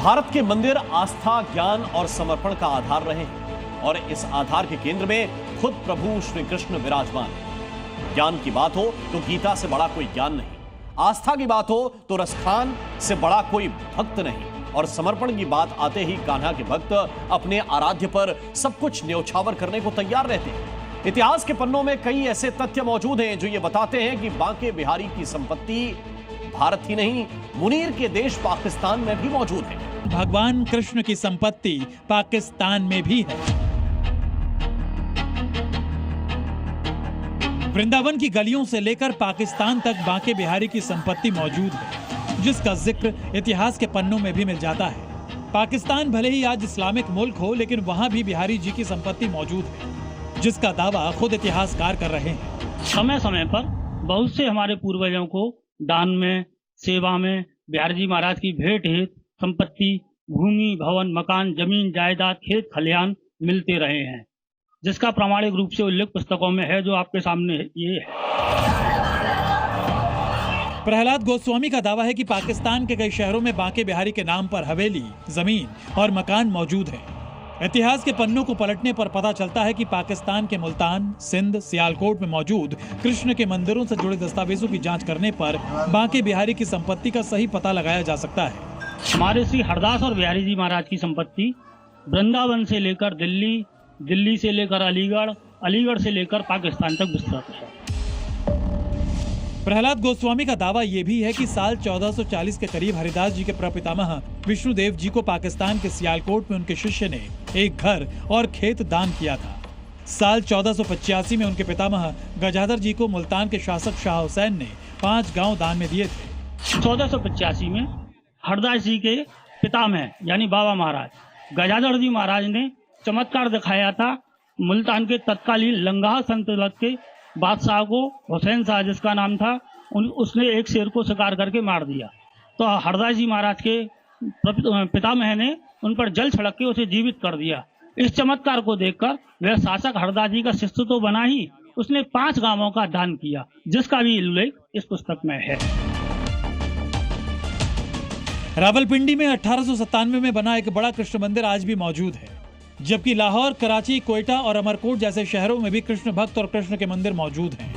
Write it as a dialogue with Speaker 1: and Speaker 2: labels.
Speaker 1: भारत के मंदिर आस्था, ज्ञान और समर्पण का आधार रहे हैं और इस आधार के केंद्र में खुद प्रभु श्री कृष्ण विराजमान है। ज्ञान की बात हो तो गीता से बड़ा कोई ज्ञान नहीं, आस्था की बात हो तो रसखान से बड़ा कोई भक्त नहीं, और समर्पण की बात आते ही कान्हा के भक्त अपने आराध्य पर सब कुछ न्यौछावर करने को तैयार रहते हैं। इतिहास के पन्नों में कई ऐसे तथ्य मौजूद हैं जो ये बताते हैं कि बांके बिहारी की संपत्ति भारत ही नहीं, मुनीर के देश पाकिस्तान में भी मौजूद है।
Speaker 2: भगवान कृष्ण की संपत्ति पाकिस्तान में भी है। वृंदावन की गलियों से लेकर पाकिस्तान तक बांके बिहारी की संपत्ति मौजूद है, जिसका जिक्र इतिहास के पन्नों में भी मिल जाता है। पाकिस्तान भले ही आज इस्लामिक मुल्क हो, लेकिन वहां भी बिहारी जी की संपत्ति मौजूद है, जिसका दावा खुद इतिहासकार कर रहे हैं।
Speaker 3: समय समय पर बहुत से हमारे पूर्वजों को दान में, सेवा में बिहारी जी महाराज की भेंट हेतु संपत्ति, भूमि, भवन, मकान, जमीन, जायदाद, खेत खलिहान मिलते रहे हैं, जिसका प्रामाणिक रूप से उल्लेख पुस्तकों में है, जो आपके सामने ये है।
Speaker 2: प्रहलाद गोस्वामी का दावा है कि पाकिस्तान के कई शहरों में बांके बिहारी के नाम पर हवेली, जमीन और मकान मौजूद हैं। इतिहास के पन्नों को पलटने पर पता चलता है कि पाकिस्तान के मुल्तान, सिंध, सियालकोट में मौजूद कृष्ण के मंदिरों से जुड़े दस्तावेजों की जांच करने पर बांके बिहारी की संपत्ति का सही पता लगाया जा सकता है।
Speaker 3: हमारे श्री हरदास और बिहारी जी महाराज की संपत्ति वृंदावन से लेकर दिल्ली, दिल्ली से लेकर अलीगढ़, अलीगढ़ से लेकर पाकिस्तान तक विस्तृत है।
Speaker 2: प्रहलाद गोस्वामी का दावा यह भी है कि साल 1440 के करीब हरिदास जी के प्रपितामह विष्णुदेव जी को पाकिस्तान के सियालकोट में उनके शिष्य ने एक घर और खेत दान किया था। साल 1485 में उनके पितामह गजाधर जी को मुल्तान के शासक शाह हुसैन ने 5 गांव दान में दिए थे।
Speaker 3: 1485 में हरदास जी के पितामह यानी बाबा महाराज गजाधर जी महाराज ने चमत्कार दिखाया था। मुल्तान के तत्कालीन लंगाह सल्तनत के बादशाह को, हुसैन शाह जिसका नाम था, उसने एक शेर को शिकार करके मार दिया। तो हरदास जी महाराज के पितामह ने उन पर जल छिड़क के उसे जीवित कर दिया। इस चमत्कार को देखकर वह शासक हरदास जी का शिष्य तो बना ही, उसने 5 गांवों का दान किया, जिसका भी उल्लेख इस पुस्तक में है।
Speaker 2: रावलपिंडी में 1897 में बना एक बड़ा कृष्ण मंदिर आज भी मौजूद है, जबकि लाहौर, कराची, कोयटा और अमरकोट जैसे शहरों में भी कृष्ण भक्त और कृष्ण के मंदिर मौजूद हैं।